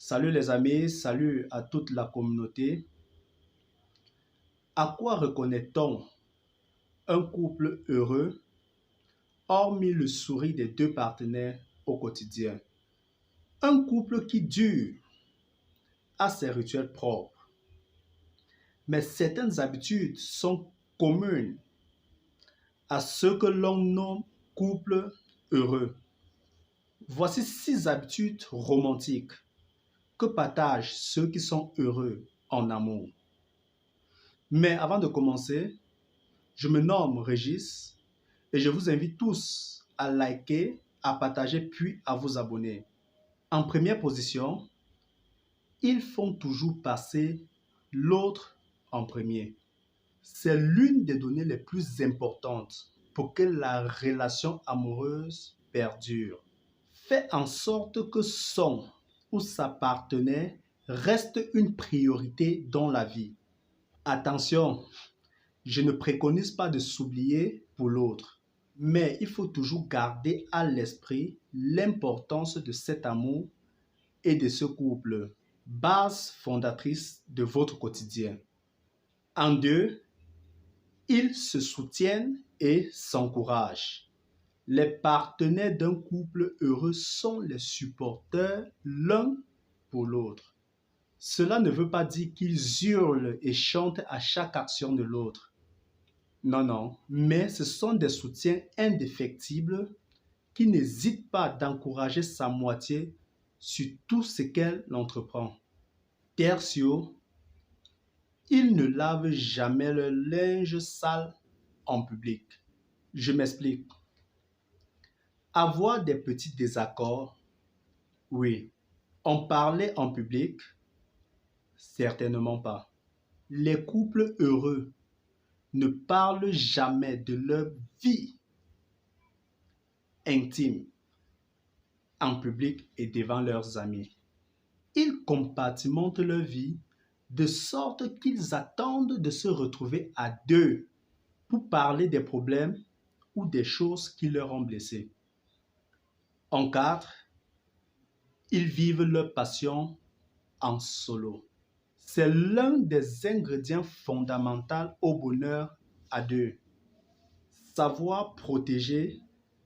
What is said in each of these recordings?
Salut les amis, salut à toute la communauté. À quoi reconnaît-on un couple heureux, hormis le sourire des deux partenaires au quotidien? Un couple qui dure a ses rituels propres, mais certaines habitudes sont communes à ceux que l'on nomme couple heureux. Voici 6 habitudes romantiques que partagent ceux qui sont heureux en amour. Mais avant de commencer, je me nomme Régis et je vous invite tous à liker, à partager puis à vous abonner. En première position, ils font toujours passer l'autre en premier. C'est l'une des données les plus importantes pour que la relation amoureuse perdure. Faites en sorte que son ou sa partenaire reste une priorité dans la vie. Attention, je ne préconise pas de s'oublier pour l'autre, mais il faut toujours garder à l'esprit l'importance de cet amour et de ce couple, base fondatrice de votre quotidien. En deux, ils se soutiennent et s'encouragent. Les partenaires d'un couple heureux sont les supporters l'un pour l'autre. Cela ne veut pas dire qu'ils hurlent et chantent à chaque action de l'autre. Non, mais ce sont des soutiens indéfectibles qui n'hésitent pas d'encourager sa moitié sur tout ce qu'elle entreprend. Tertio, ils ne lavent jamais le linge sale en public. Je m'explique. Avoir des petits désaccords, oui. En parler en public, certainement pas. Les couples heureux ne parlent jamais de leur vie intime en public et devant leurs amis. Ils compartimentent leur vie de sorte qu'ils attendent de se retrouver à deux pour parler des problèmes ou des choses qui leur ont blessés. En 4, ils vivent leur passion en solo. C'est l'un des ingrédients fondamentaux au bonheur à deux. Savoir protéger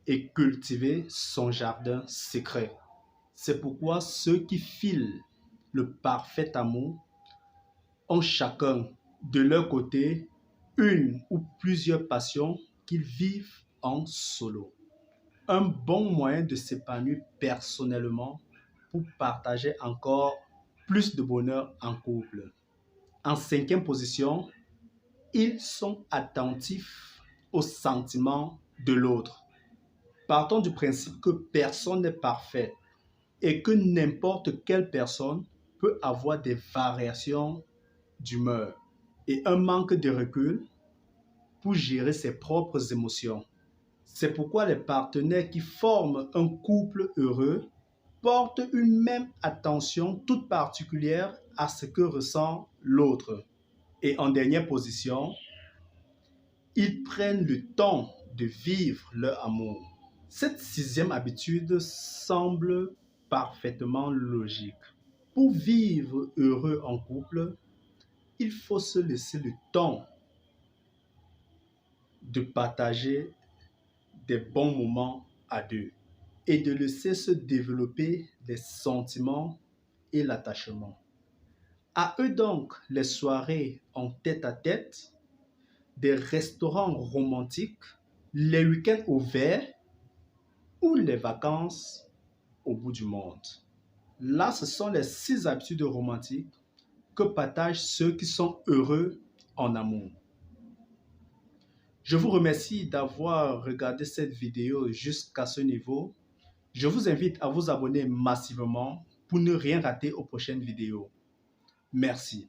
et cultiver son jardin secret. C'est pourquoi ceux qui filent le parfait amour ont chacun de leur côté une ou plusieurs passions qu'ils vivent en solo. Un bon moyen de s'épanouir personnellement pour partager encore plus de bonheur en couple. En 5e position, ils sont attentifs aux sentiments de l'autre. Partons du principe que personne n'est parfait et que n'importe quelle personne peut avoir des variations d'humeur et un manque de recul pour gérer ses propres émotions. C'est pourquoi les partenaires qui forment un couple heureux portent une même attention toute particulière à ce que ressent l'autre. Et en dernière position, ils prennent le temps de vivre leur amour. Cette 6e habitude semble parfaitement logique. Pour vivre heureux en couple, il faut se laisser le temps de partager des bons moments à deux et de laisser se développer les sentiments et l'attachement. À eux donc les soirées en tête-à-tête, des restaurants romantiques, les week-ends au vert ou les vacances au bout du monde. Là, ce sont les 6 habitudes romantiques que partagent ceux qui sont heureux en amour. Je vous remercie d'avoir regardé cette vidéo jusqu'à ce niveau. Je vous invite à vous abonner massivement pour ne rien rater aux prochaines vidéos. Merci.